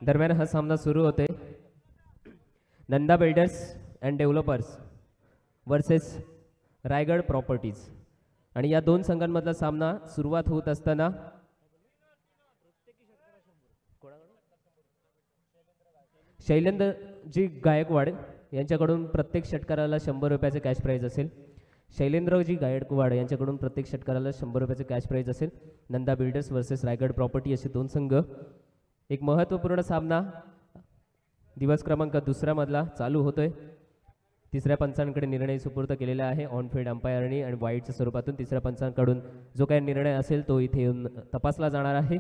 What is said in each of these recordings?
दरम्यान हा सामना सुरू होते. Nanda builders and developers versus Raigad properties. आणि या दोन संघांमधला सामना सुरुवात होत असताना शैलेंद्रजी गायकवाड यांच्याकडून प्रत्येक षटकाराला 100 रुपयाचे कॅश प्राइज असेल. शैलेंद्रजी गायकवाड यांच्याकडून प्रत्येक षटकाराला 100 रुपयाचे कॅश प्राइज असेल. Nanda builders versus Raigad property असे दोन संघ. एक महत्त्वपूर्ण सामना दिवस क्रमांक दुसऱ्यामधला चालू होतोय. तिसऱ्या पंचांकडे निर्णय सुपूर्द केलेला आहे ऑन फील्ड अंपायरनी आणि वाईडच्या स्वरूपातून. तिसऱ्या पंचांकडून जो काही निर्णय असेल तो इथे येऊन तपासला जाणार आहे.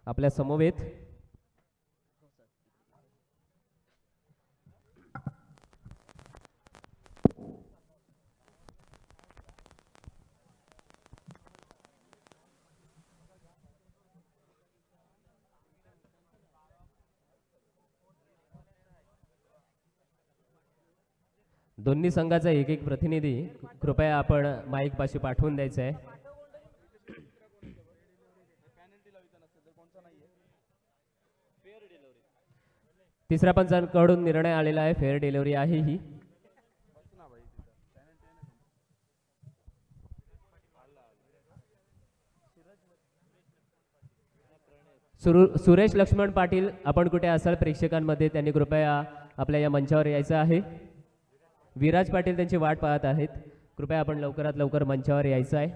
आपल्या समवेत दोन्ही संघाचा एक एक प्रतिनिधी कृपया आपण माईक पाशी पाठवून द्यायचा आहे. तिसऱ्या पंचांकडून निर्णय आलेला आहे. फेअर डिलिव्हरी आहे ही. सुरेश लक्ष्मण पाटील आपण कुठे असाल प्रेक्षकांमध्ये त्यांनी कृपया आपल्या या मंचावर यायचं आहे. विराज पाटील त्यांची वाट पाहत आहेत. कृपया आपण लवकरात लवकर मंचावर यायचं आहे.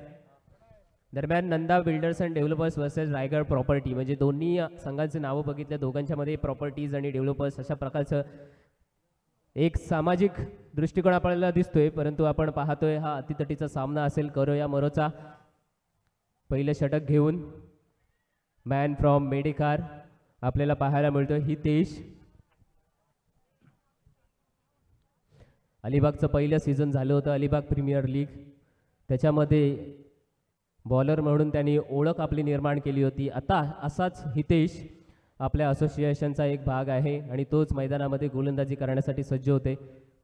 दरम्यान Nanda builders and developers versus Raigad property म्हणजे दोन्ही संघांचे नावं बघितले. दोघांच्यामध्ये प्रॉपर्टीज आणि डेव्हलपर्स अशा प्रकारचं एक सामाजिक दृष्टिकोन आपल्याला दिसतोय. परंतु आपण पाहतोय हा अतितटीचा सामना असेल. करोया मरोचा पहिलं षटक घेऊन मॅन फ्रॉम मेडिकार आपल्याला पाहायला मिळतोय. हितेश अलिबागचं पहिलं सीझन झालं होतं अलिबाग प्रीमियर लीग. त्याच्यामध्ये बॉलर म्हणून त्यांनी ओळख आपली निर्माण केली होती. आता असाच हितेश आपल्या असोसिएशनचा एक भाग आहे आणि तोच मैदानामध्ये गोलंदाजी करण्यासाठी सज्ज होते.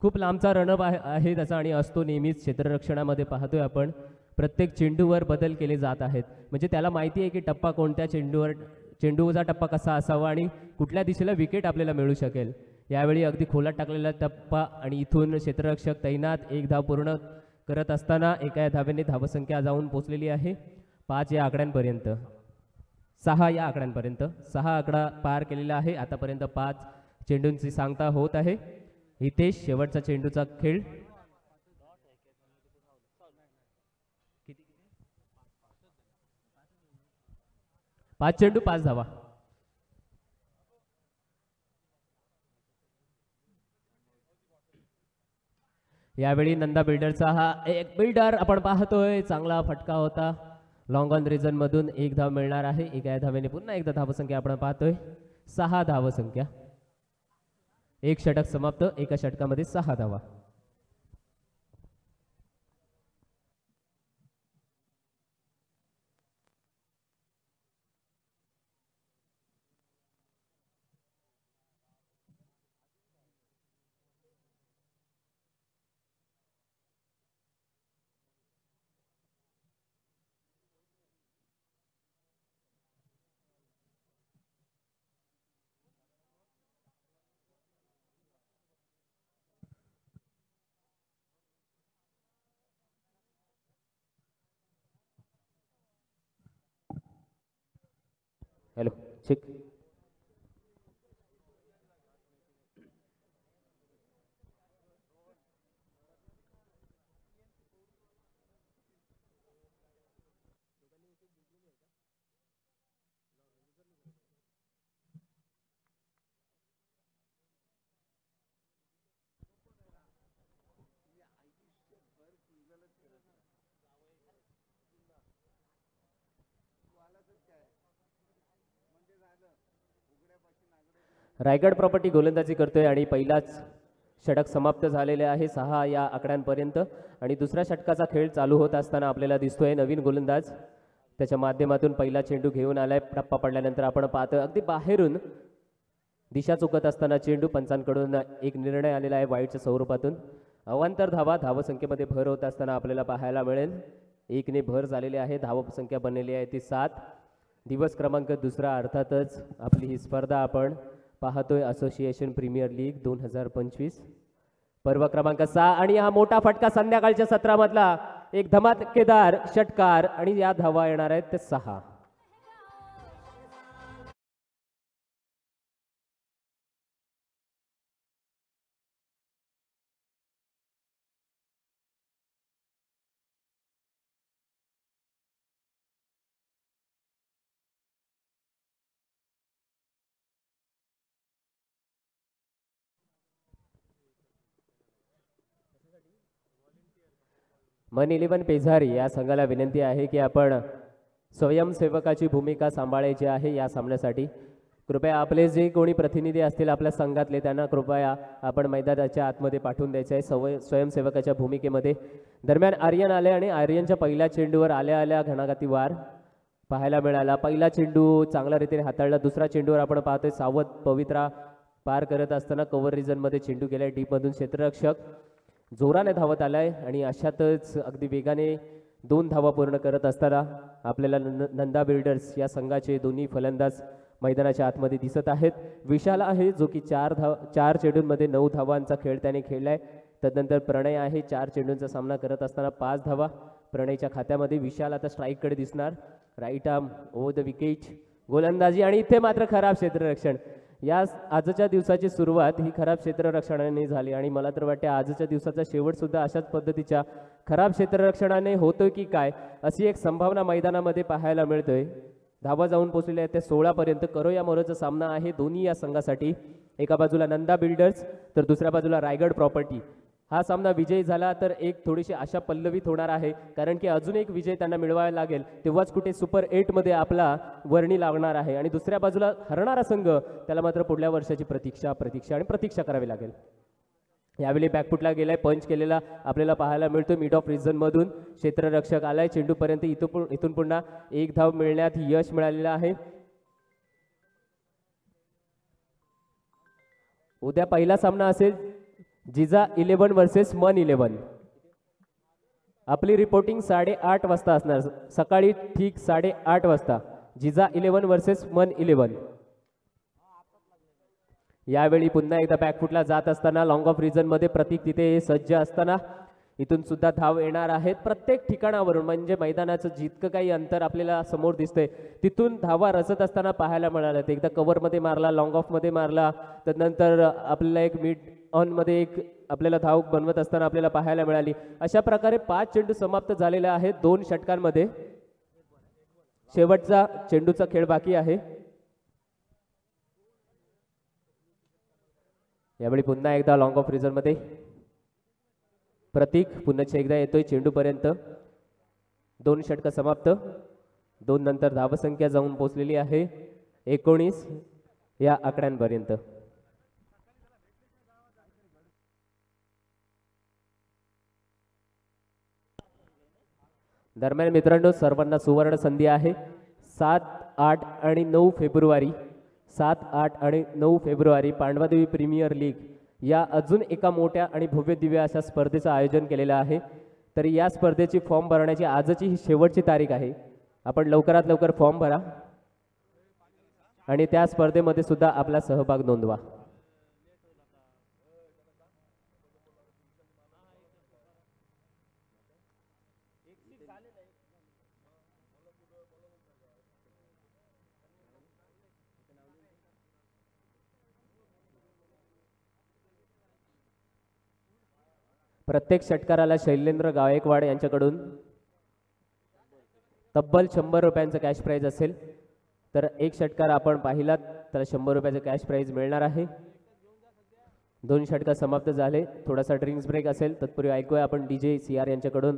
खूप लांबचा रनअप आहे त्याचा आणि असतो नेहमीच. क्षेत्ररक्षणामध्ये पाहतोय आपण प्रत्येक चेंडूवर बदल केले जात आहेत. म्हणजे त्याला माहिती आहे की टप्पा कोणत्या चेंडूचा टप्पा कसा असावा आणि कुठल्या दिशेला विकेट आपल्याला मिळू शकेल. यावेळी अगदी खोलात टाकलेला टप्पा आणि इथून क्षेत्ररक्षक तैनात. एक धाव पूर्ण करत असताना एका धावेने धावसंख्या जाऊन पोचलेली आहे 5 या आकड्यांपर्यंत. 6 या आकड्यांपर्यंत 6 आकडा पार केलेला आहे आतापर्यंत. 5 चेंडूंची सांगता होत आहे. हितेश शेवटचा चेंडूचा खेळ. 5 चेंडू 5 धावा. यावेळी नंदा बिल्डरचा हा एक बिल्डर आपण पाहतोय चांगला फटका होता. लॉंग ऑन रिजन मधून एक धाव मिळणार आहे. एका धावेने पुन्हा एकदा धावसंख्या आपण पाहतोय 6 धावसंख्या. एक षटक समाप्त. एका षटकामध्ये 6 धावा. Hello check. रायगड प्रॉपर्टी गोलंदाजी करतोय आणि पहिलाच षटक समाप्त झालेले आहे 6 या आकड्यांपर्यंत. आणि दुसऱ्या षटकाचा खेळ चालू होत असताना आपल्याला दिसतोय नवीन गोलंदाज त्याच्या माध्यमातून पहिला चेंडू घेऊन आलाय. टप्पा पडल्यानंतर आपण पाहतोय अगदी बाहेरून दिशा चुकत असताना चेंडू पंचांकडून एक निर्णय आलेला आहे वाईडच्या स्वरूपातून. अवांतर धावा धावसंख्येमध्ये भर होत असताना आपल्याला पाहायला मिळेल. 1ने भर झालेली आहे. धाव संख्या बनलेली आहे ती 7. दिवस क्रमांक दुसरा, अर्थातच आपली ही स्पर्धा आपण पाहतोय असोसिएशन प्रीमियर लीग 2025 पर्व क्रमांक 6. आणि हा मोठा फटका संध्याकाळच्या सत्रामधला एक धमाकेदार षटकार आणि या धावा येणार आहेत ते 6. मन 11 पेझारी या संघाला विनंती आहे की आपण स्वयंसेवकाची भूमिका सांभाळायची आहे या सामन्यासाठी. कृपया आपले जे कोणी प्रतिनिधी असतील आपल्या संघातले त्यांना कृपया आपण मैदानाच्या आतमध्ये पाठवून द्यायचे आहे स्वयंसेवकाच्या भूमिकेमध्ये. दरम्यान आर्यन आले आणि आर्यनच्या पहिल्या चेंडूवर आल्या आल्या घणाघाती वार पाहायला मिळाला. पहिला चेंडू चांगल्या रीतीने हाताळला. दुसरा चेंडूवर आपण पाहतोय सावध पवित्रा पार करत असताना कव्हर रिजनमध्ये चेंडू गेलाय डीपमधून. क्षेत्ररक्षक जोराने धावत आलाय आणि अशातच अगदी वेगाने 2 धावा पूर्ण करत असताना आपल्याला नंदा बिल्डर्स या संघाचे दोन्ही फलंदाज मैदानाच्या आतमध्ये दिसत आहेत. विशाल आहे जो की 4 चेंडूंमध्ये 9 धावांचा खेळ त्याने खेळलाय. तदनंतर प्रणय आहे 4 चेंडूंचा सामना करत असताना 5 धावा प्रणयच्या खात्यामध्ये. विशाल आता स्ट्राईककडे दिसणार. Right arm over the wicket गोलंदाजी आणि इथे मात्र खराब क्षेत्ररक्षण. या आजच्या दिवसाची सुरुवात ही खराब क्षेत्ररक्षणाने झाली आणि मला तर वाटते आजच्या दिवसाचा शेवट सुद्धा अशाच पद्धतीच्या खराब क्षेत्ररक्षणाने होतोय की काय अशी एक संभावना मैदानामध्ये पाहायला मिळतोय. धावा जाऊन पोहोचलेल्या आहेत त्या 16 पर्यंत. करो या मोरोचा सामना आहे दोन्ही या संघासाठी. एका बाजूला नंदा बिल्डर्स तर दुसऱ्या बाजूला रायगड प्रॉपर्टी. हा सामना विजयी झाला तर एक थोडीशी आशा पल्लवित होणार आहे कारण की अजून एक विजय त्यांना मिळवायला लागेल तेव्हाच कुठे सुपर 8 मध्ये आपला वर्णी लागणार आहे. आणि दुसऱ्या बाजूला हरणारा संघ त्याला मात्र पुढल्या वर्षाची प्रतीक्षा करावी लागेल. यावेळी बॅकफुटला गेलाय पंच केलेला आपल्याला पाहायला मिळतो मिड ऑफ रिझन मधून. क्षेत्ररक्षक आलाय चेंडूपर्यंत. इथून पुन्हा 1 धाव मिळण्यात यश मिळालेलं आहे. उद्या पहिला सामना असेल जिजा 11 वर्सेस मन 11. आपली रिपोर्टिंग 8:30 वाजता असणार. सकाळी ठीक 8:30 वाजता जिजा 11 वर्सेस मन 11. यावेळी पुन्हा एकदा बॅकफुटला जात असताना लॉंग ऑफ रिजन मध्ये प्रतीक तिथे सज्ज असताना इथून सुद्धा धाव येणार आहेत. प्रत्येक ठिकाणावरून म्हणजे मैदानाचं जितकं काही अंतर आपल्याला समोर दिसतंय तिथून धावा रचत असताना पाहायला मिळाल्या. एकदा कव्हरमध्ये मारला, लॉंग ऑफमध्ये मारला, त्यानंतर आपल्याला एक मिड ऑनमध्ये एक आपल्याला धाव बनवत असताना आपल्याला पाहायला मिळाली. अशा प्रकारे 5 चेंडू समाप्त झालेले आहेत 2 षटकांमध्ये. शेवटचा चेंडूचा खेळ बाकी आहे. यावेळी पुन्हा एकदा लॉंग ऑफ रिझन मध्ये प्रतीक पुन्हा एकदा येतोय चेंडूपर्यंत. 2 षटक समाप्त. 2 नंतर धावसंख्या जाऊन पोहोचलेली आहे 19 या आकड्यांपर्यंत. दरम्यान मित्रांनो सर्वांना सुवर्ण संधी आहे. 7, 8 आणि 9 फेब्रुवारी 7, 8 आणि 9 फेब्रुवारी पांडवादेवी प्रीमियर लीग या अजून एका मोठ्या आणि भव्य दिव्य अशा स्पर्धेचं आयोजन केलेलं आहे. तरी या स्पर्धेची फॉर्म भरण्याची आजची ही शेवटची तारीख आहे. आपण लवकरात लवकर फॉर्म भरा आणि त्या स्पर्धेमध्ये सुद्धा आपला सहभाग नोंदवा. प्रत्येक षटकाराला शैलेंद्र गायकवाड यांच्याकडून तब्बल 100 रुपयांचं कॅश प्राइज असेल. तर एक षटकार आपण पाहिलात तर 100 रुपयाचं कॅश प्राइज मिळणार आहे. 2 षटकार समाप्त झाले. थोडासा ड्रिंक्स ब्रेक असेल तत्पूर्वी ऐकूया आपण DJ CR यांच्याकडून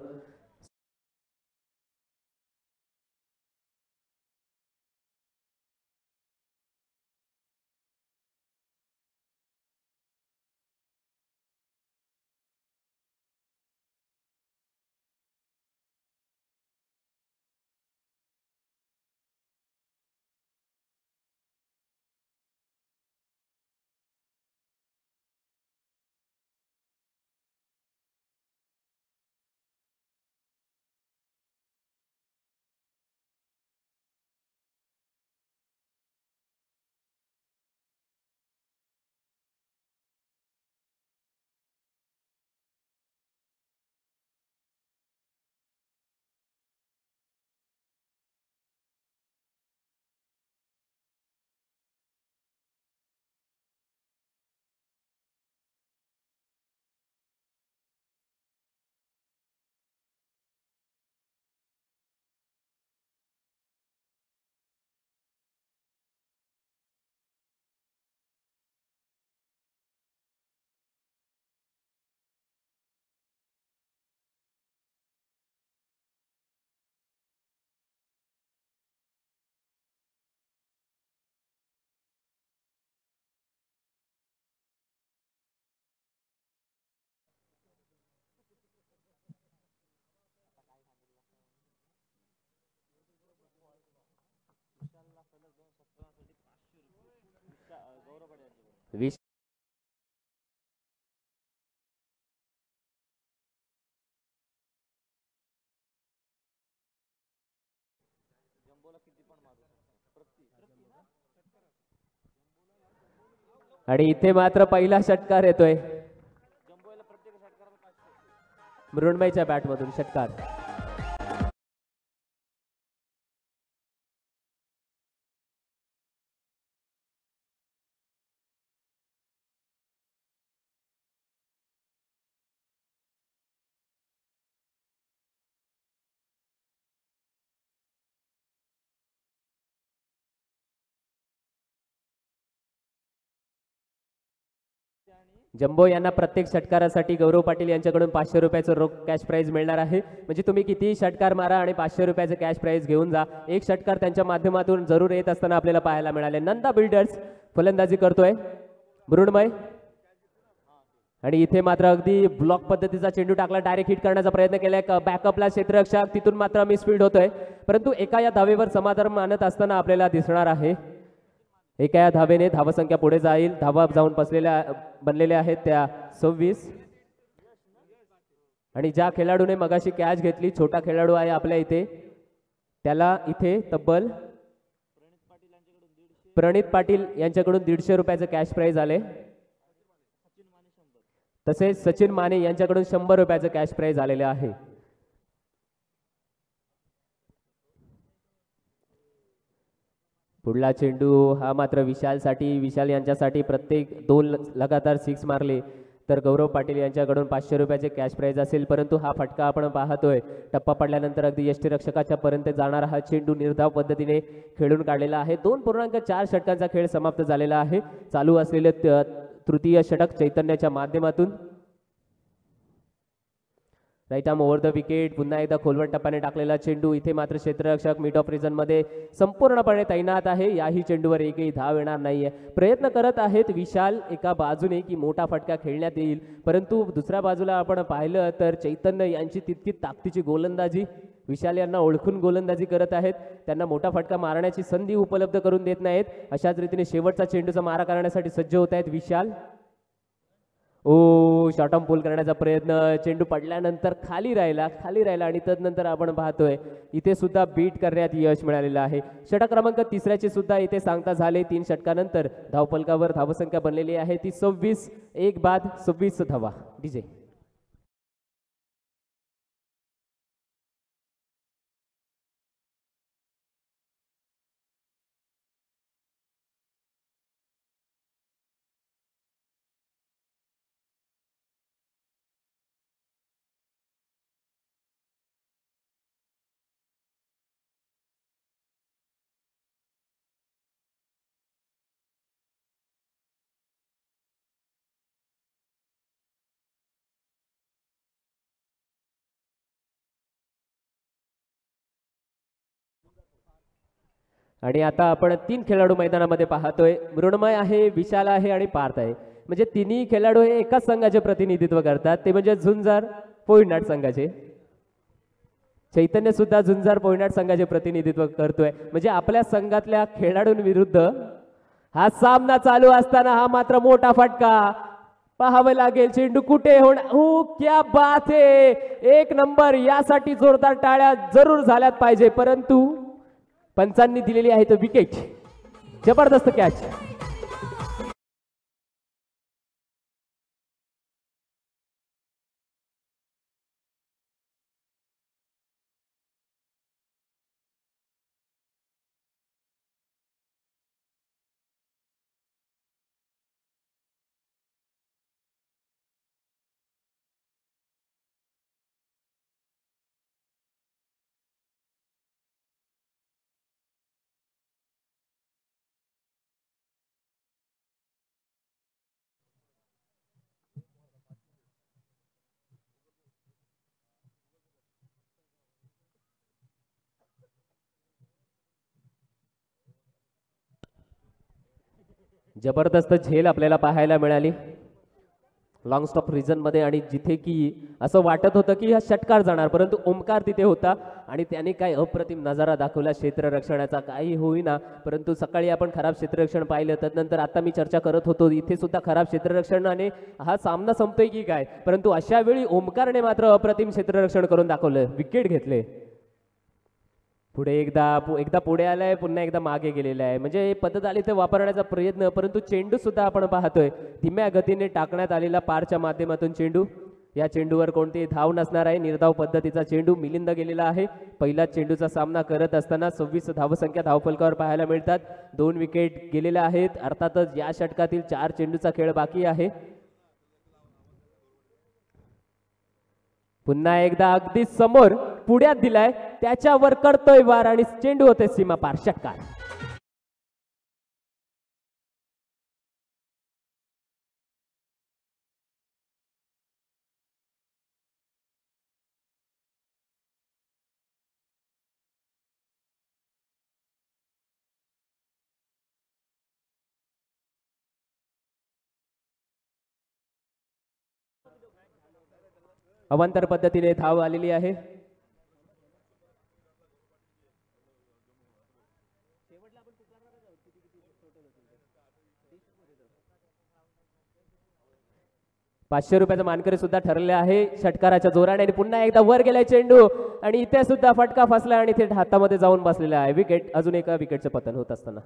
विश आणि इथे मात्र पहिला षटकार येतोय मृण्मयच्या बॅटमधून षटकार. जम्बो यांना प्रत्येक षटकारासाठी गौरव पाटील यांच्याकडून 500 रुपयाचं रोख कॅश प्राइज मिळणार आहे. म्हणजे तुम्ही कितीही षटकार मारा आणि 500 रुपयाचं कॅश प्राइज घेऊन जा. एक षटकार त्यांच्या माध्यमातून जरूर येत असताना आपल्याला पाहायला मिळाले. नंदा बिल्डर्स फलंदाजी करतोय मृण्मय आणि इथे मात्र अगदी ब्लॉक पद्धतीचा चेंडू टाकला, डायरेक्ट हिट करण्याचा प्रयत्न केलाय बॅकअपला क्षेत्ररक्षक, तिथून मात्र मिसफिल्ड होतोय. परंतु एका या धावेवर समाधान मानत असताना आपल्याला दिसणार आहे. एका या धावेने धावसंख्या पुढे जाईल. धावा जाऊन बनलेल्या आहेत त्या 26. आणि ज्या खेळाडूने मगाशी कॅच घेतली, छोटा खेळाडू आहे आपल्या इथे, त्याला इथे तब्बल प्रणित पाटील यांच्याकडून 150 रुपयाचं कॅश प्राइज आले. तसेच सचिन माने यांच्याकडून 100 रुपयाचं कॅश प्राइज आलेले आहे. पुढला चेंडू हा मात्र विशालसाठी. विशाल यांच्यासाठी प्रत्येक 2 लगातार 6 मारले तर गौरव पाटील यांच्याकडून 500 रुपयाचे कॅश प्राइज असेल. परंतु हा फटका आपण पाहतोय टप्पा पडल्यानंतर अगदी यष्टीरक्षकाच्या पर्यंत जाणारा हा चेंडू निर्धाव पद्धतीने खेळून काढलेला आहे. 2.4 षटकांचा खेळ समाप्त झालेला आहे. चालू असलेले तृतीय षटक चैतन्याच्या माध्यमातून. Right arm over the wicket. पुन्हा एकदा खोलवट टप्प्याने टाकलेला चेंडू. इथे मात्र क्षेत्ररक्षक मिड ऑफ रिजन मध्ये संपूर्णपणे तैनात आहे. याही चेंडूवर एकही धाव येणार नाहीये. प्रयत्न करत आहेत विशाल एका बाजूने की मोठा फटका खेळण्यात येईल, परंतु दुसऱ्या बाजूला आपण पाहिलं तर चैतन्य यांची तितकी ताकदीची गोलंदाजी, विशाल यांना ओळखून गोलंदाजी करत आहेत. त्यांना मोठा फटका मारण्याची संधी उपलब्ध करून देत नाहीत. अशाच रीतीने शेवटचा चेंडूचा मारा करण्यासाठी सज्ज होत आहेत विशाल. शॉर्ट ऑन पुल करण्याचा प्रयत्न. चेंडू पडल्यानंतर खाली राहिला आणि तदनंतर आपण पाहतोय इथे सुद्धा बीट करण्यात यश मिळालेलं आहे. षटक क्रमांक 3चे सुद्धा इथे सांगता झाले. 3 षटकानंतर धावफलकावर धावसंख्या बनलेली आहे ती 26. एक बाद 26 धावा. डीजे आणि आता आपण 3 खेळाडू मैदानामध्ये पाहतोय. मृण्मय आहे, विशाल आहे आणि पार्थ आहे. म्हणजे तिन्ही खेळाडू हे एकाच संघाचे प्रतिनिधित्व करतात, ते म्हणजे झुंजार पोइंट संघाचे. चैतन्य सुद्धा झुंजार पोइंट संघाचे प्रतिनिधित्व करतोय. म्हणजे आपल्या संघातल्या खेळाडूंविरुद्ध हा सामना चालू असताना हा मात्र मोठा फटका पाहावं लागेल. चेंडू कुठे होणार. क्या बात आहे, एक नंबर. यासाठी जोरदार टाळ्या जरूर झाल्यात पाहिजे. परंतु पंचांनी दिलेली आहे तो विकेट. जबरदस्त कॅच. जबरदस्त झेल आपल्याला पाहायला मिळाली. लॉंग स्टॉप मध्ये आणि जिथे की असं वाटत होतं की हा षटकार जाणार, परंतु ओमकार तिथे होता आणि त्याने काय अप्रतिम नजारा दाखवला क्षेत्ररक्षणाचा. काही होईना, परंतु सकाळी आपण खराब क्षेत्ररक्षण पाहिलं, त्यानंतर आता मी चर्चा करत होतो इथे सुद्धा खराब क्षेत्ररक्षणाने हा सामना संपतोय की काय, परंतु अशा वेळी ओमकारने मात्र अप्रतिम क्षेत्ररक्षण करून दाखवलं, विकेट घेतले. पुढे एकदा पुढे आलाय, पुन्हा एकदा मागे गेलेला आहे. म्हणजे पद्धत आली तर वापरण्याचा प्रयत्न, परंतु चेंडू सुद्धा आपण पाहतोय धीम्या गतीने टाकण्यात आलेला पारच्या माध्यमातून चेंडू. या चेंडूवर कोणतीही धाव नसणार आहे. निर्धाव पद्धतीचा चेंडू मिलिंद गेलेला आहे. पहिला चेंडूचा सामना करत असताना 26 धावसंख्या धावफलकावर पाहायला मिळतात. 2 विकेट गेलेल्या आहेत. अर्थातच या षटकातील 4 चेंडूचा खेळ बाकी आहे. पुन्हा एकदा अगदी समोर पुढ्यात दिलाय, त्याच्यावर करतोय वार आणि चेंडू होते सीमा पार, षटकार. अवांतर पद्धतीने धाव आलेली आहे. ₹500 मानकरी सुद्धा ठरले आहे षटकाराच्या जोराने. आणि पुन्हा एकदा वर गेलाय चेंडू आणि इथे सुद्धा फटका फसला आणि ते हातामध्ये जाऊन बसलेला आहे. विकेट, अजून एका विकेटचं पतन होत असताना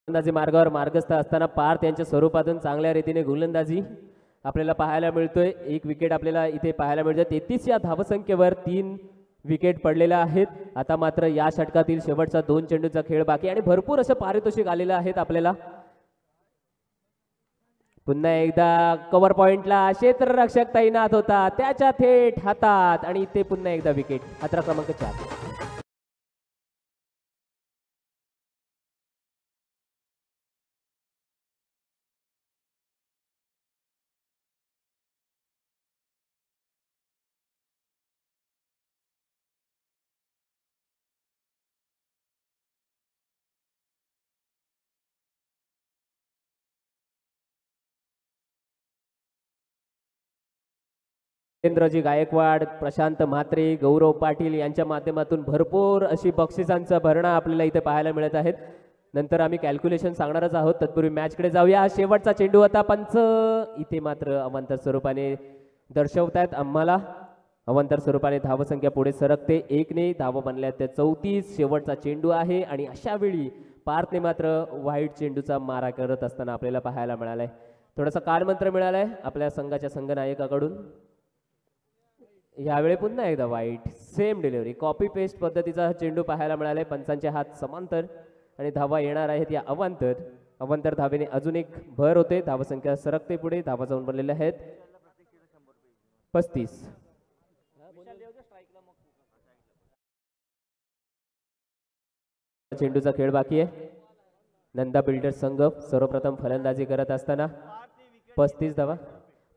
गोलंदाजी मार्गावर मार्गस्थ असताना पार्थ यांच्या स्वरूपातून चांगल्या रीतीने गोलंदाजी आपल्याला पाहायला मिळतोय. 1 विकेट आपल्याला इथे पाहायला मिळतं. 33 या धावसंख्येवर 3 विकेट पडलेल्या आहेत. आता मात्र या षटकातील शेवटचा 2 चेंडूचा खेळ बाकी आणि भरपूर असं पारितोषिक आलेलं आहेत आपल्याला. पुन्हा एकदा कव्हर पॉइंटला क्षेत्ररक्षक तैनात होता, त्याच्या थेट हातात आणि इथे पुन्हा एकदा विकेट. खतरा क्रमांक 4. जितेंद्रजी गायकवाड, प्रशांत म्हात्रे, गौरव पाटील यांच्या माध्यमातून भरपूर अशी बक्षिसांचं भरणा आपल्याला इथे पाहायला मिळत आहेत. नंतर आम्ही कॅल्क्युलेशन सांगणारच आहोत. तत्पूर्वी मॅचकडे जाऊया. शेवटचा चेंडू होता. पंच इथे मात्र अवांतर स्वरूपाने दर्शवतायत आम्हाला. अवांतर स्वरूपाने धावसंख्या पुढे सरकते. 1ने धावा बनल्या त्या 34. शेवटचा चेंडू आहे आणि अशा वेळी पार्थने मात्र वाईट चेंडूचा मारा करत असताना आपल्याला पाहायला मिळालाय. थोडासा कालमंत्र मिळालाय आपल्या संघाच्या संघनायकाकडून. यावेळी पुन्हा एकदा वाईट, सेम डिलिव्हरी, कॉपी पेस्ट पद्धतीचा चेंडू पाहायला मिळालाय. पंचांचे हात समांतर आणि धावा येणार आहेत या अवांतर धावेने अजून एक भर होते. धावसंख्या सरकते पुढे. धावा जाऊन बनलेल्या आहेत 35. चेंडूचा खेळ बाकी आहे. नंदा बिल्डर्स संघ सर्वप्रथम फलंदाजी करत असताना 35 धावा.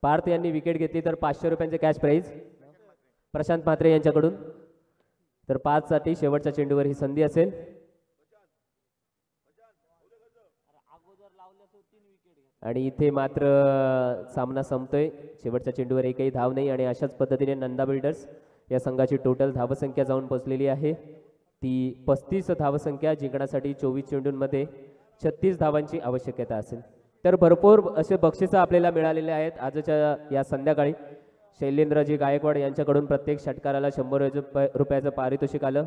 पार्थ यांनी विकेट घेतली तर ₹500 कॅश प्राइज प्रशांत म्हात्रे यांच्याकडून. तर 5 साठी शेवटच्या चेंडूवर ही संधी असेल. आणि इथे मात्र सामना संपतोय. शेवटच्या चेंडूवर एकही धाव नाही आणि अशाच पद्धतीने नंदा बिल्डर्स या संघाची टोटल धावसंख्या जाऊन पोहोचलेली आहे ती 35 धावसंख्या. जिंकण्यासाठी 24 चेंडूंमध्ये 36 धावांची आवश्यकता असेल. तर भरपूर असे बक्षिसं आपल्याला मिळालेले आहेत आजच्या या संध्याकाळी. शैलेंद्रजी गायकवाड यांच्याकडून प्रत्येक षटकाराला ₹100 पारितोषिक आलं.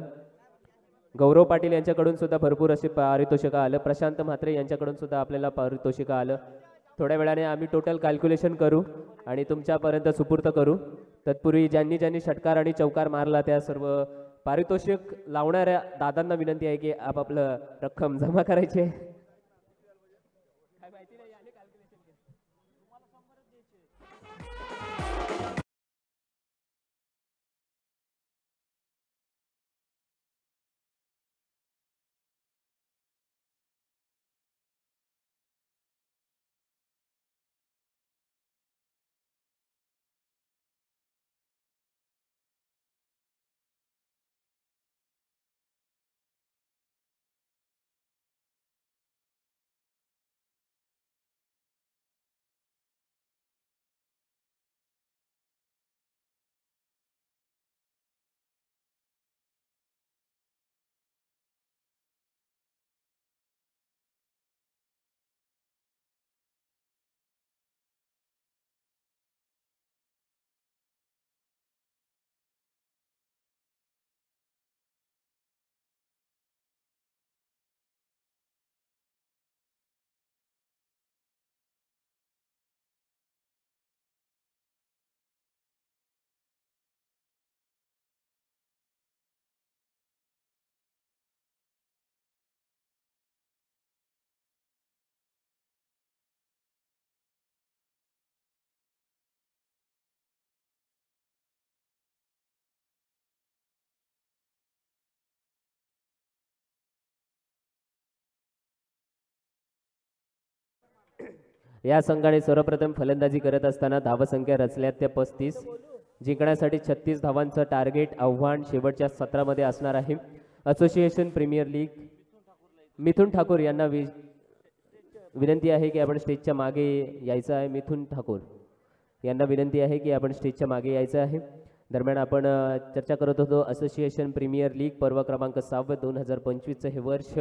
गौरव पाटील यांच्याकडून सुद्धा भरपूर असे पारितोषिक आलं. प्रशांत म्हात्रे यांच्याकडून सुद्धा आपल्याला पारितोषिक आलं. थोड्या वेळाने आम्ही टोटल कॅल्क्युलेशन करू आणि तुमच्यापर्यंत सुपूर्त करू. तत्पूर्वी ज्यांनी ज्यांनी षटकार आणि चौकार मारला त्या सर्व पारितोषिक लावणाऱ्या दादांना विनंती आहे की आपापलं रक्कम जमा करायची आहे. या संघाने सर्वप्रथम फलंदाजी करत असताना धावसंख्या रचल्यात त्या 35. जिंकण्यासाठी 36 धावांचं टार्गेट आव्हान शेवटच्या सत्रामध्ये असणार आहे. असोसिएशन प्रीमियर लीग मिथुन ठाकूर यांना विनंती आहे की आपण स्टेजच्या मागे यायचं आहे. मिथुन ठाकूर यांना विनंती आहे की आपण स्टेजच्या मागे यायचं आहे. दरम्यान आपण चर्चा करत होतो असोसिएशन प्रीमियर लीग पर्व क्रमांक 6 2025चं हे वर्ष.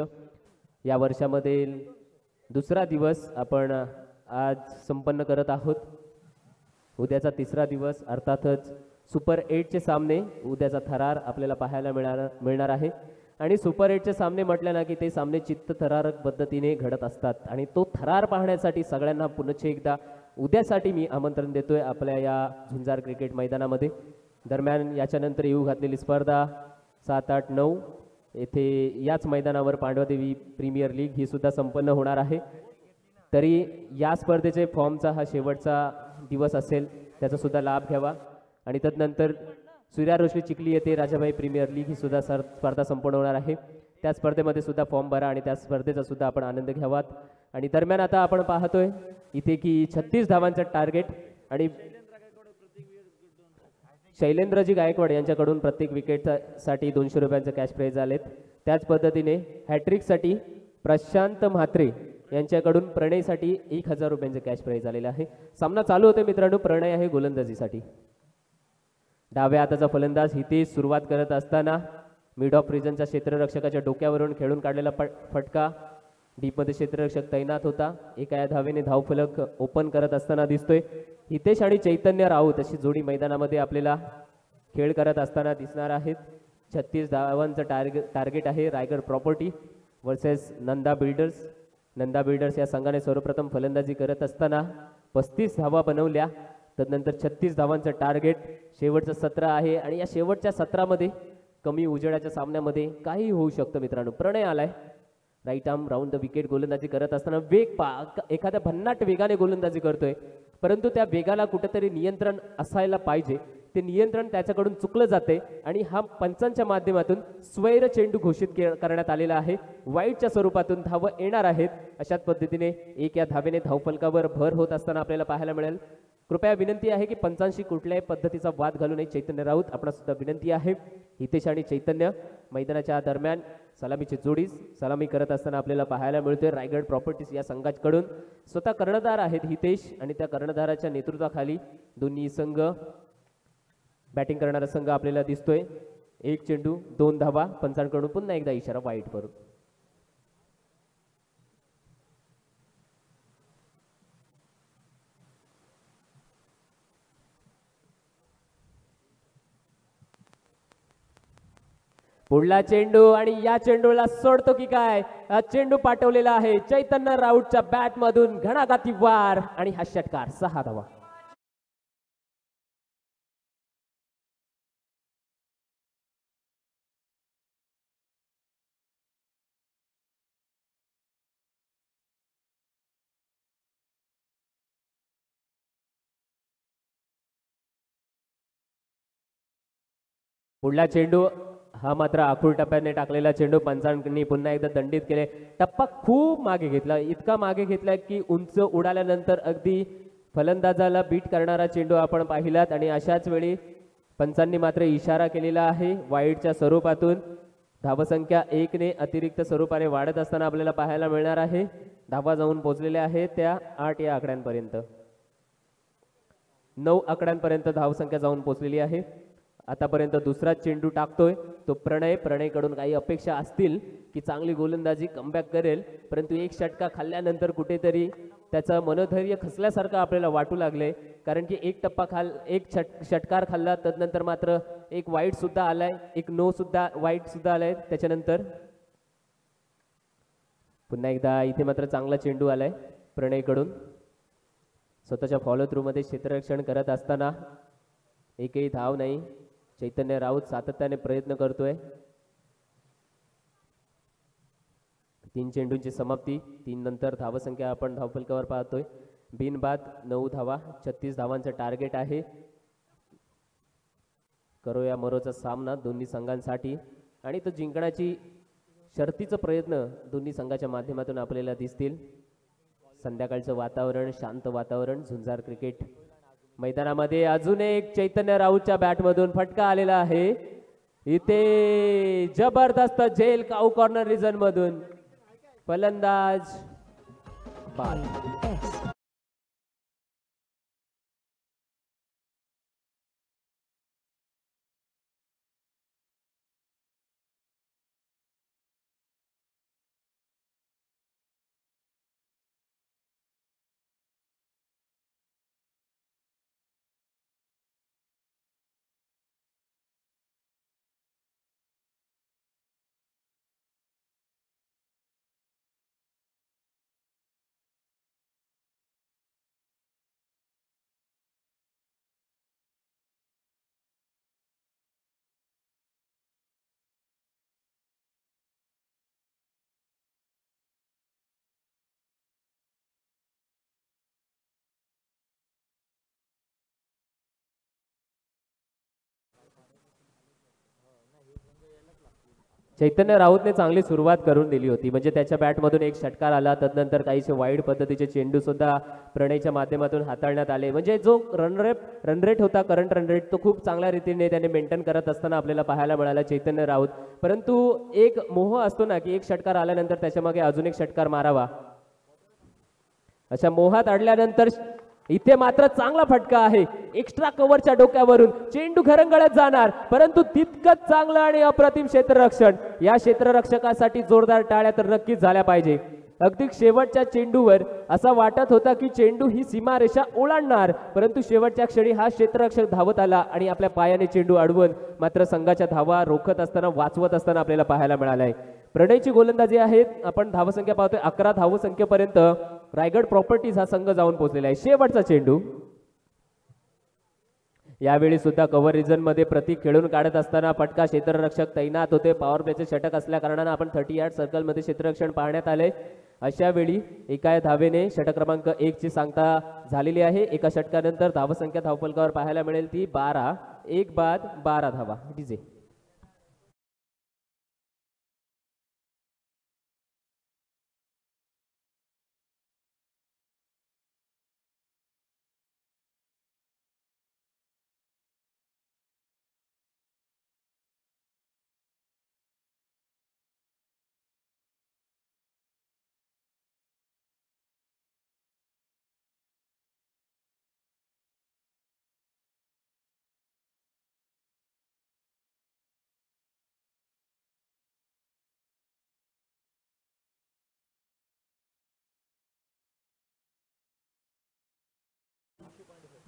या वर्षामध्ये दुसरा दिवस आपण आज संपन्न करत आहोत. उद्याचा तिसरा दिवस अर्थातच सुपर 8चे सामने उद्याचा थरार आपल्याला पाहायला मिळणार आहे. आणि सुपर 8चे सामने म्हटले ना की ते सामने चित्तथरारक पद्धतीने घडत असतात आणि तो थरार पाहण्यासाठी सगळ्यांना पुन्हा एकदा उद्यासाठी मी आमंत्रण देतोय आपल्या या झुंजार क्रिकेट मैदानामध्ये. दरम्यान याच्यानंतर येऊ घातलेली स्पर्धा 7, 8, 9 येथे याच मैदानावर पांडवादेवी प्रीमियर लीग ही सुद्धा संपन्न होणार आहे. तरी या स्पर्धेचे फॉर्मचा हा शेवटचा दिवस असेल, त्याचा सुद्धा लाभ घ्यावा. आणि तदनंतर सूर्यारोशनी चिखली येथे राजाभाई प्रीमियर लीग ही सुद्धा स्पर्धा संपन्न होणार आहे. त्या स्पर्धेमध्ये सुद्धा फॉर्म भरा आणि त्या स्पर्धेचा सुद्धा आपण आनंद घ्यावात. आणि दरम्यान आता आपण पाहतोय इथे की 36 धावांचं टार्गेट आणि शैलेंद्रजी गायकवाड यांच्याकडून प्रत्येक विकेटसाठी 200 रुपयांचं कॅश प्राइज आलेत. त्याच पद्धतीने हॅट्रिकसाठी प्रशांत म्हात्रे यांच्याकडून प्रणयसाठी 1000 रुपयांचं कॅश प्राइज आलेलं आहे. सामना चालू होते मित्रांनो. प्रणय आहे गोलंदाजीसाठी. डाव्या हाताचा फलंदाज हितेश सुरुवात करत असताना मिड ऑफ रिजनच्या क्षेत्ररक्षकाच्या डोक्यावरून खेळून काढलेला फटका. डीपमध्ये क्षेत्ररक्षक तैनात होता. एका धावेने धावफलक ओपन करत असताना दिसतोय. हितेश आणि चैतन्य राऊत अशी जोडी मैदानामध्ये आपल्याला खेळ करत असताना दिसणार आहेत. 36 धावांचं टार्गेट आहे Raigad property versus Nanda builders. Nanda builders या संघाने सर्वप्रथम फलंदाजी करत असताना 35 धावा बनवल्या. तदनंतर 36 धावांचं टार्गेट. शेवटचं सत्र आहे आणि या शेवटच्या सत्रामध्ये कमी उजेडाच्या सामन्यामध्ये काही होऊ शकतं मित्रांनो. प्रणय आलाय right arm round the wicket गोलंदाजी करत असताना एखाद्या भन्नाट वेगाने गोलंदाजी करतोय, परंतु त्या वेगाला कुठेतरी नियंत्रण असायला पाहिजे. ते नियंत्रण त्याच्याकडून चुकलं जाते आणि हा पंचांच्या माध्यमातून स्वैर चेंडू घोषित करण्यात आलेला आहे. वाईटच्या स्वरूपातून धाव येणार आहेत. अशाच पद्धतीने या धावेने धावफलकावर भर होत असताना आपल्याला पाहायला मिळेल. कृपया विनंती आहे की पंचांशी कुठल्याही पद्धतीचा वाद घालू नये. चैतन्य राऊत आपणा सुद्धा विनंती आहे. हितेश आणि चैतन्य मैदानाच्या दरम्यान सलामीची जोडीस सलामी करत असताना आपल्याला पाहायला मिळतोय. रायगड प्रॉपर्टीज या संघाकडून स्वतः कर्णधार आहेत हितेश आणि त्या कर्णधाराच्या नेतृत्वाखाली दोन्ही संघ बॅटिंग करणारा संघ आपल्याला दिसतोय. 1 चेंडू 2 धावा. पंचांकडून पुन्हा एकदा इशारा वाईट करून. पुढला चेंडू आणि या चेंडूला सोडतो की काय. हा चेंडू पाठवलेला आहे चैतन्य राऊतच्या बॅट मधून घणाघाती वार आणि हा षटकार 6 धावा. पुढला चेंडू हा मात्र आखूड टप्प्याने टाकलेला चेंडू पंचांनी पुन्हा एकदा दंडित केले. टप्पा खूप मागे घेतला, इतका मागे घेतला की उंच उडाल्यानंतर अगदी फलंदाजाला बीट करणारा चेंडू आपण पाहिलात. आणि अशाच वेळी पंचांनी मात्र इशारा केलेला आहे वाईडच्या स्वरूपातून. धावसंख्या 1 ने अतिरिक्त स्वरूपाने वाढत असताना आपल्याला पाहायला मिळणार आहे. धावा जाऊन पोहोचलेल्या आहेत त्या 8 या आकड्यांपर्यंत, 9 आकड्यांपर्यंत धावसंख्या जाऊन पोहोचलेली आहे. आतापर्यंत दुसरा चेंडू टाकतोय तो प्रणयकडून काही अपेक्षा असतील की चांगली गोलंदाजी कमबॅक करेल, परंतु एक षटका खाल्ल्यानंतर कुठेतरी त्याचं मनोधैर्य खचल्यासारखं आपल्याला वाटू लागले. कारण की एक षटकार खाल्ला, तदनंतर मात्र एक वाईट सुद्धा आलाय, एक वाईट सुद्धा आलाय. त्याच्यानंतर पुन्हा एकदा इथे मात्र चांगला चेंडू आलाय प्रणयकडून. स्वतःच्या फॉलो थ्रू मध्ये क्षेत्ररक्षण करत असताना एकही धाव नाही. चैतन्य राऊत सातत्याने प्रयत्न करतोय. 3 चेंडूंची समाप्ती, 3 नंतर धावसंख्या आपण धावफलकावर पाहतोय. बिनबाद 9 धावा, 36 धावांचं टार्गेट आहे. करूया मरोचा सामना दोन्ही संघांसाठी आणि तो जिंकण्याची शर्तीचा प्रयत्न दोन्ही संघाच्या माध्यमातून आपल्याला दिसतील. संध्याकाळचं वातावरण, शांत वातावरण, झुंजार क्रिकेट मैदानामध्ये. अजून एक चैतन्य राऊतच्या बॅटमधून फटका आलेला आहे. इथे जबरदस्त झेल काऊ कॉर्नर रिजन मधून फलंदाज बाद. चैतन्य राऊतने चांगली सुरुवात करून दिली होती, म्हणजे त्याच्या बॅटमधून एक षटकार आला, तदनंतर काहीसे वाईड पद्धतीचे चेंडू सुद्धा प्रणयच्या माध्यमातून हाताळण्यात आले. म्हणजे जो रन रेट होता, करंट रन रेट, तो खूप चांगल्या रीतीने त्याने मेंटेन करत असताना आपल्याला पाहायला मिळाला चैतन्य राऊत. परंतु एक मोह असतो ना की एक षटकार आल्यानंतर त्याच्या मागे अजून एक षटकार मारावा, अशा मोहात अडल्यानंतर इथे मात्र चांगला फटका आहे. एक्स्ट्रा कव्हरच्या डोक्यावरून चेंडू घरंगळत जाणार, परंतु तितकंच चांगलं आणि अप्रतिम क्षेत्ररक्षण. या क्षेत्ररक्षकासाठी जोरदार टाळ्या तर नक्कीच झाल्या पाहिजे. अगदी शेवटच्या चेंडूवर असा वाटत होता की चेंडू ही सीमारेषा ओलांडणार, परंतु शेवटच्या क्षणी हा क्षेत्ररक्षक धावत आला आणि आपल्या पायाने चेंडू अडवून मात्र संघाच्या धावा रोखत असताना, वाचवत असताना आपल्याला पाहायला मिळालाय. प्रणयची गोलंदाजी आहे. आपण धावसंख्या पाहतोय 11 धावसंख्येपर्यंत रायगड प्रॉपर्टीज हा संघ जाऊन पोहोचलेला आहे. शेवटचा चेंडू यावेळी सुद्धा कव्हर रिजन मध्ये प्रतीक खेळून काढत असताना फटका, क्षेत्ररक्षक तैनात होते. पॉवर प्लेचे षटक असल्या कारणाने आपण 30 यार्ड सर्कल मध्ये क्षेत्ररक्षण पाहण्यात आले. अशा वेळी एका धावेने षटक क्रमांक 1 ची सांगता झालेली आहे. एका षटकानंतर धावसंख्या धावफलकावर पाहायला मिळेल ती 12, 1 बाद 12 धावा. डीजे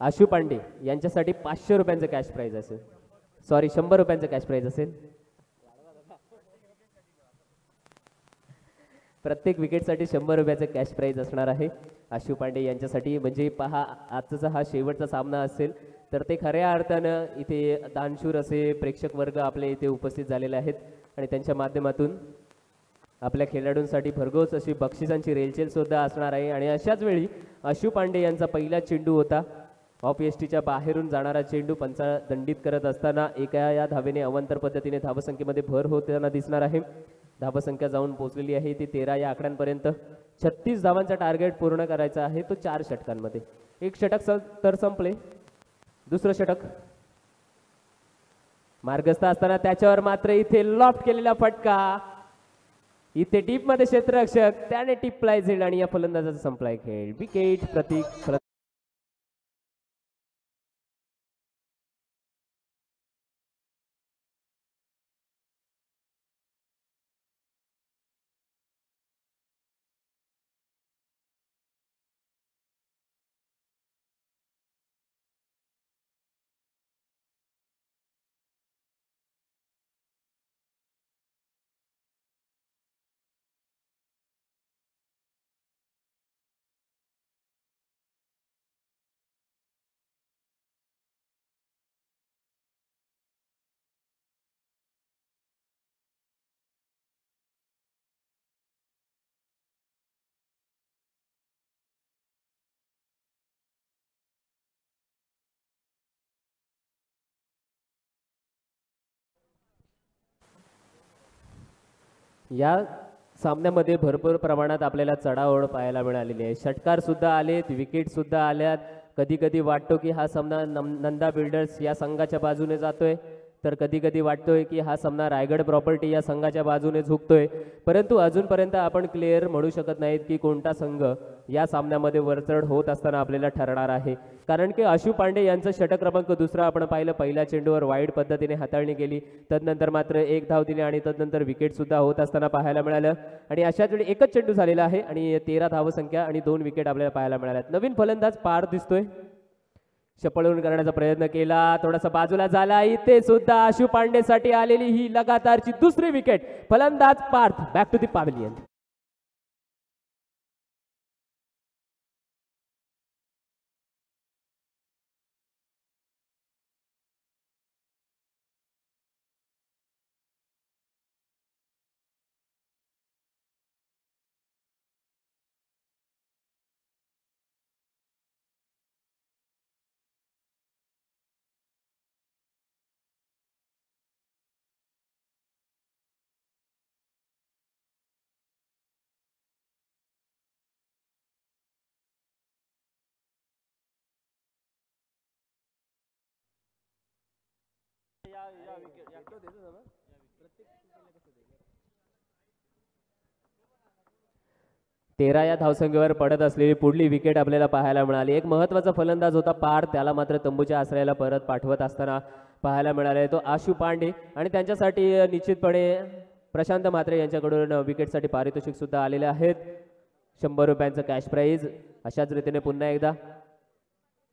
आशु पांडे यांच्यासाठी 500 रुपयांचं कॅश प्राइज असेल, सॉरी 100 रुपयांचं कॅश प्राइज असेल. प्रत्येक विकेटसाठी 100 रुपयाचं कॅश प्राईज असणार आहे आशु पांडे यांच्यासाठी. म्हणजे पहा, आजचा हा शेवटचा सामना असेल तर ते खऱ्या अर्थानं इथे दानशूर असे प्रेक्षक वर्ग आपले इथे उपस्थित झालेले आहेत आणि त्यांच्या माध्यमातून आपल्या खेळाडूंसाठी भरघोस अशी बक्षिसांची रेलचेल सुद्धा असणार आहे. आणि अशाच वेळी आशु पांडे यांचा पहिला चेंडू होता. ऑफ एसटीच्या बाहेरून जाणारा चेंडू पंचा दंडित करत असताना एका या धावेने अवांतर पद्धतीने धावसंख्येमध्ये भर होताना दिसणार आहे. धावसंख्या जाऊन पोहोचलेली आहे ती 13 या आकड्यांपर्यंत. 36 धावांचा टार्गेट पूर्ण करायचा आहे तो 4 षटकांमध्ये. एक षटक तर संपले. दुसरं षटक मार्गस्थ असताना त्याच्यावर मात्र इथे लॉफ्ट केलेला फटका. इथे टीप मध्ये क्षेत्ररक्षक त्याने टिपलाय झेल आणि या फलंदाजाचा संपलाय खेळ. विकेट प्रतीक. या सामन्यामध्ये भरपूर प्रमाणात आपल्याला चढाओढ पाहायला मिळालेली आहे. षटकार सुद्धा आलेत, विकेट सुद्धा आल्यात. कधी कधी वाटतो की हा सामना नंदा बिल्डर्स या संघाच्या बाजूने जातोय, तर कधी कधी वाटतोय की हा सामना रायगड प्रॉपर्टी या संघाच्या बाजूने झुकतोय. परंतु अजूनपर्यंत आपण क्लिअर म्हणू शकत नाहीत की कोणता संघ या सामन्यामध्ये वरचढ होत असताना आपल्याला ठरणार आहे. कारण की आशु पांडे यांचं षटक क्रमांक दुसरा आपण पाहिलं. पहिल्या चेंडूवर वाईड पद्धतीने हाताळणी केली, तदनंतर मात्र एक धाव दिली आणि तदनंतर विकेट सुद्धा होत असताना पाहायला मिळालं. आणि अशाच वेळी एकच चेंडू झालेला आहे आणि 13 धावसंख्या आणि 2 विकेट आपल्याला पाहायला मिळाल्यात. नवीन फलंदाज पार दिसतोय. शपळून करण्याचा प्रयत्न केला, थोडासा बाजूला झाला. इथे सुद्धा आशु पांडेसाठी आलेली ही लगातारची दुसरी विकेट. फलंदाज Parth back to the pavilion. तेरा या धावसंख्येवर पडत असलेली पुढली विकेट आपल्याला पाहायला मिळाली. एक महत्त्वाचा फलंदाज होता पार, त्याला मात्र तंबूच्या आश्रयाला परत पाठवत असताना पाहायला मिळाले तो आशु पांडे. आणि त्यांच्यासाठी निश्चितपणे प्रशांत म्हात्रे यांच्याकडून विकेटसाठी पारितोषिक सुद्धा आलेले आहेत. 100 रुपयांचं कॅश प्राईज. अशाच रीतीने पुन्हा एकदा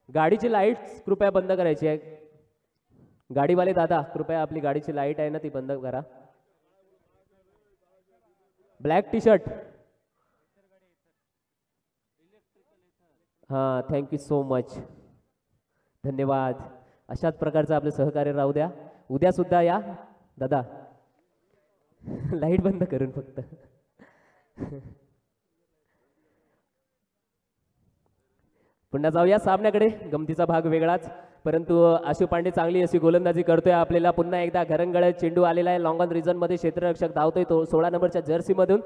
गाडीची लाईट्स कृपया बंद करायची आहे. गाडीवाले दादा कृपया आपली गाडीची लाईट आहे ना ती बंद करा. ब्लॅक टी शर्ट, हां थँक्यू सो मच, धन्यवाद. अशाच प्रकारचं आपलं सहकार्य राहू द्या. उद्या सुद्धा या दादा. लाईट बंद करून फक्त. पुन्हा जाऊया सामन्याकडे. गमतीचा भाग वेगळाच, परंतु आशु पांडे चांगली अशी गोलंदाजी करतोय. आपल्याला पुन्हा एकदा घरंगळ्यात चेंडू आलेला आहे. लॉंग ऑन रिझन मध्ये क्षेत्ररक्षक धावतोय तो 16 नंबरच्या जर्सी मधून.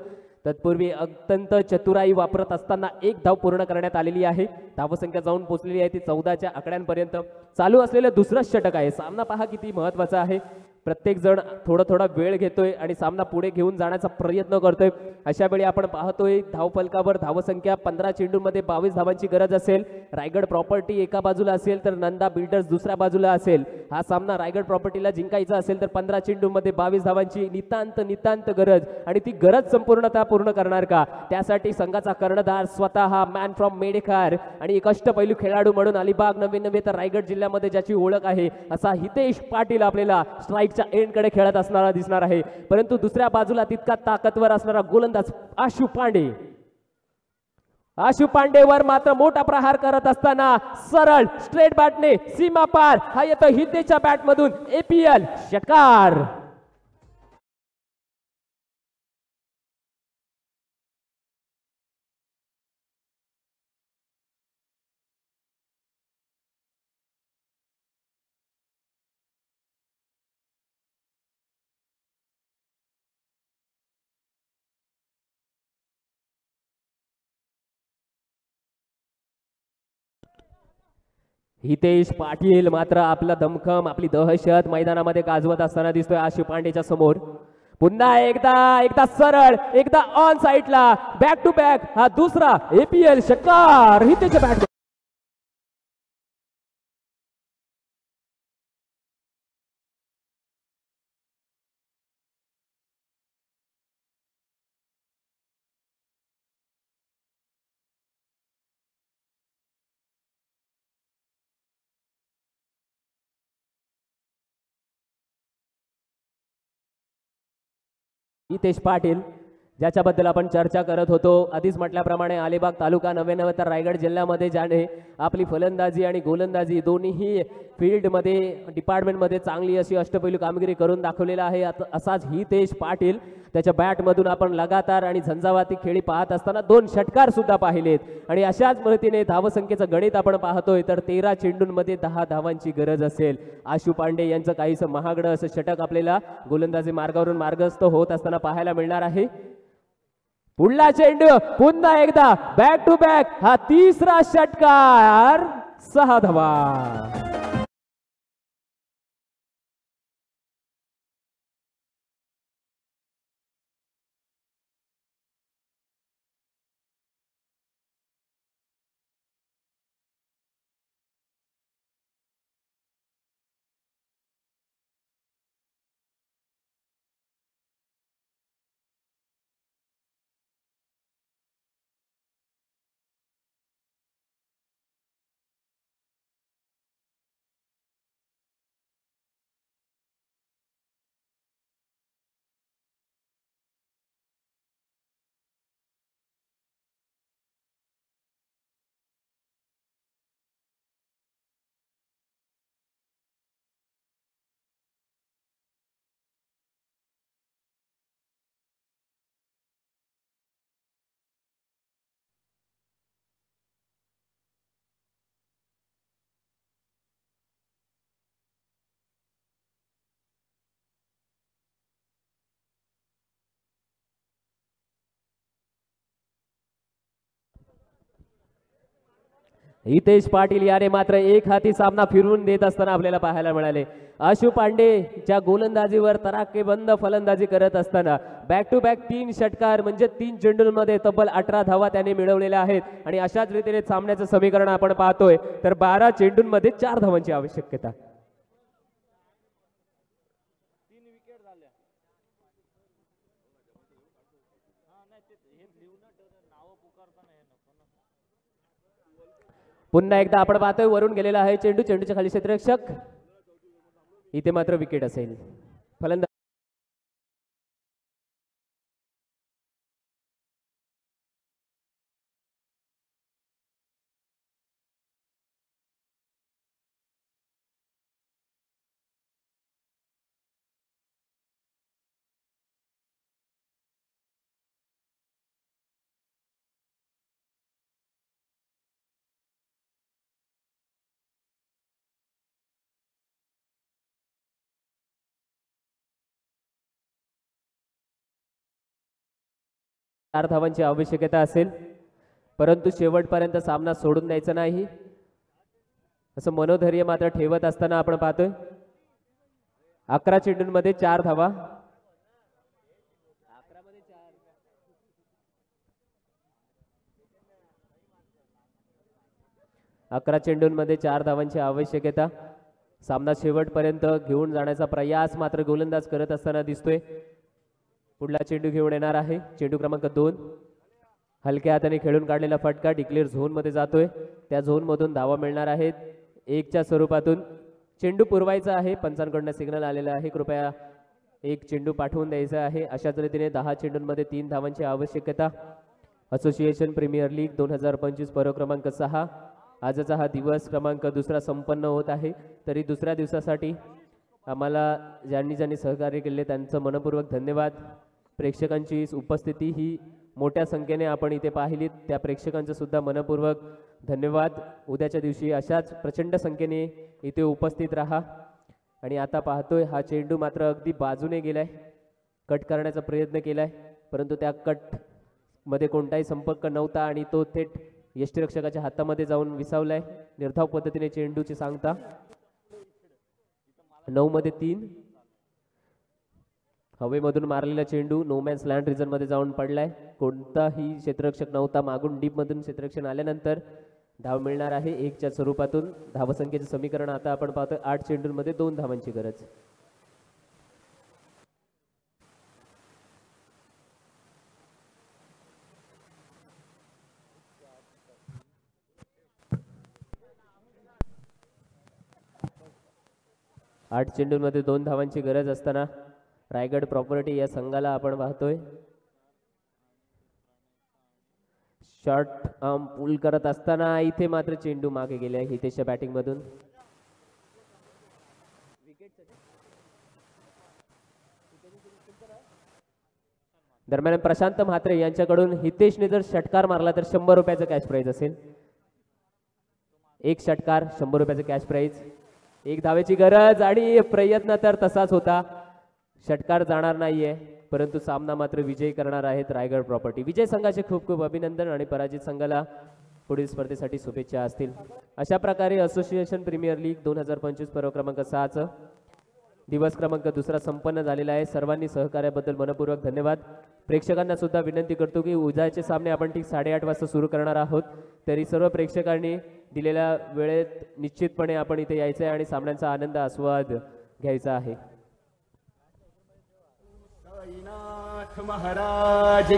तत्पूर्वी अत्यंत चतुराई वापरत असताना एक धाव पूर्ण करण्यात आलेली आहे. धावसंख्या जाऊन पोहोचलेली आहे ती 14च्या आकड्यांपर्यंत. चालू असलेलं दुसरं षटक आहे. सामना पहा किती महत्वाचा आहे. प्रत्येक जण थोडा वेळ घेतोय आणि सामना पुढे घेऊन जाण्याचा प्रयत्न करतोय. अशा वेळी आपण पाहतोय धावफलकावर धावसंख्या 15 चेंडूंमध्ये 22 धावांची गरज असेल. रायगड प्रॉपर्टी एका बाजूला असेल तर नंदा बिल्डर्स दुसऱ्या बाजूला असेल. हा सामना रायगड प्रॉपर्टीला जिंकायचा असेल तर 15 चेंडूंमध्ये 22 धावांची नितांत गरज. आणि ती गरज संपूर्णतः पूर्ण करणार का, त्यासाठी संघाचा कर्णधार स्वतः मॅन फ्रॉम मेडेकार आणि एक अष्टपैलू खेळाडू म्हणून अलिबाग नवे तर रायगड जिल्ह्यामध्ये ज्याची ओळख आहे असा हितेश पाटील आपल्याला स्ट्राईक स्ट्राईकच्या एंडकडे खेळत असणारा दिसणार आहे, परंतु दुसऱ्या बाजूला तितका ताकदवर असणारा गोलंदाज आशु पांडे. आशु पांडेवर मात्र मोठा प्रहार करत असताना सरळ स्ट्रेट बॅटने सीमा पार हा येतो हितेशच्या बॅट मधून APL षटकार. हितेश पाटील मात्र आपला दमखम आपली दहशत मैदानामध्ये गाजवत असताना दिसतोय आशु पांडेच्या समोर. पुन्हा एकदा सरळ एकदा ऑन साइडला बॅक टू बॅक हा दुसरा APL षटकार हितेशच्या बॅट. हितेश पाटील ज्याच्याबद्दल आपण चर्चा करत होतो, आधीच म्हटल्याप्रमाणे अलिबाग तालुका नवे तर रायगड जिल्ह्यामध्ये ज्याने आपली फलंदाजी आणि गोलंदाजी दोन्ही फील्डमध्ये डिपार्टमेंटमध्ये चांगली अशी अष्टपैलू कामगिरी करून दाखवलेला आहे. असाच हितेश पाटील त्याच्या बॅटमधून आपण लगातार आणि झंझावाती खेळी पाहत असताना 2 षटकार सुद्धा पाहिलेत आणि अशाच पद्धतीने धावसंख्येचं गणित आपण पाहतोय तर 13 चेंडूंमध्ये 10 धावांची गरज असेल. आशु पांडे यांचं काहीसं महागडं असं षटक आपल्याला गोलंदाजी मार्गावरून मार्गस्थ होत असताना पाहायला मिळणार आहे. पुढला चेंडू पुन्हा एकदा बॅक टू बॅक हा तिसरा षटकार 6 धावा. हितेश पाटील याने मात्र एक हाती सामना फिरवून देत असताना आपल्याला पाहायला मिळाले. आशु पांडेच्या गोलंदाजीवर तराकेबंद फलंदाजी करत असताना बॅक टू बॅक 3 षटकार म्हणजे 3 चेंडूंमध्ये तब्बल 18 धावा त्याने मिळवलेल्या आहेत आणि अशाच रीतीने सामन्याचं समीकरण आपण पाहतोय तर 12 चेंडूंमध्ये 4 धावांची आवश्यकता. पुन्हा एकदा आपण पाहतोय वरून गेलेला आहे चेंडू, चेंडूच्या खाली क्षेत्ररक्षक, इथे मात्र विकेट असेल. फलंदाज 4 धावांची आवश्यकता असेल, परंतु शेवटपर्यंत सामना सोडून द्यायचा नाही असं मनोधैर्य मात्र ठेवत असताना आपण पाहतोय. 11 चेंडूंमध्ये 4 धावा. 11 चेंडूंमध्ये 4 धावांची आवश्यकता. सामना शेवटपर्यंत घेऊन जाण्याचा प्रयास मात्र गोलंदाज करत असताना दिसतोय. पुढला चेंडू घेऊन येणार आहे चेंडू क्रमांक 2. हलक्या हाताने खेळून काढलेला फटका डिक्लेअर झोन मध्ये जातोय. त्या झोन मधून धावा मिळणार आहेत 1च्या स्वरूपातून. चेंडू पुरवायचा आहे, पंचांकडून सिग्नल आलेला आहे, कृपया एक चेंडू पाठवून द्यायचा आहे. अशाच रीतीने 10 चेंडूंमध्ये 3 धावांची आवश्यकता. असोसिएशन प्रीमियर लीग 2025 पर्व क्रमांक 6. आजचा हा दिवस क्रमांक दुसरा संपन्न होत आहे. तरी दुसऱ्या दिवसासाठी आम्हाला ज्यांनी सहकार्य केले त्यांचं मनपूर्वक धन्यवाद. प्रेक्षकांची उपस्थिती ही मोठ्या संख्येने आपण इथे पाहिलीत, त्या प्रेक्षकांचं सुद्धा मनपूर्वक धन्यवाद. उद्याच्या दिवशी अशाच प्रचंड संख्येने इथे उपस्थित राहा. आणि आता पाहतोय हा चेंडू मात्र अगदी बाजूने गेलाय, कट करण्याचा प्रयत्न केलाय, परंतु त्या कट मध्ये कोणताही संपर्क नव्हता आणि तो थेट यष्टिरक्षकाच्या हातामध्ये जाऊन विसावलाय. निर्धाव पद्धतीने चेंडूची सांगता. 9 मध्ये 3. हवेमधून मारलेला चेंडू नो मॅन्स लँड रिजन मध्ये जाऊन पडलाय. कोणताही क्षेत्ररक्षक नव्हता. मागून डीप मधून क्षेत्ररक्षण आल्यानंतर धाव मिळणार आहे 1च्या स्वरूपातून. धावसंख्येचे समीकरण आता आपण पाहतोय 8 चेंडूंमध्ये 2 धावांची गरज. आठ चेंडूंमध्ये 2 धावांची गरज असताना रायगड प्रॉपर्टी या संघाला आपण पाहतोय शॉर्ट आर्म पुल करत असताना इथे मात्र चेंडू मागे गेले हितेशच्या बॅटिंग मधून. दरम्यान प्रशांत म्हात्रे यांच्याकडून हितेशने जर षटकार मारला तर 100 रुपयाचं कॅश प्राइज असेल. एक षटकार 100 रुपयाचं कॅश प्राइज. एक धावेची गरज आणि प्रयत्न तर तसाच होता. षटकार जाणार नाहीये, परंतु सामना मात्र विजयी करणार आहेत रायगड प्रॉपर्टी. विजय संघाचे खूप खूप अभिनंदन आणि पराजित संघाला पुढील स्पर्धेसाठी शुभेच्छा असतील. अशा प्रकारे असोसिएशन प्रीमियर लीग 2025 पर्व क्रमांक 6 दिवस क्रमांक दुसरा संपन्न झालेला आहे. सर्वांनी सहकार्याबद्दल मनपूर्वक धन्यवाद. प्रेक्षकांना सुद्धा विनंती करतो की उद्याचे सामने आपण ठीक 8:30 वाजता सुरू करणार आहोत. तरी सर्व प्रेक्षकांनी दिलेल्या वेळेत निश्चितपणे आपण इथे यायचं आहे आणि सामन्यांचा आनंद आस्वाद घ्यायचा आहे. महाराज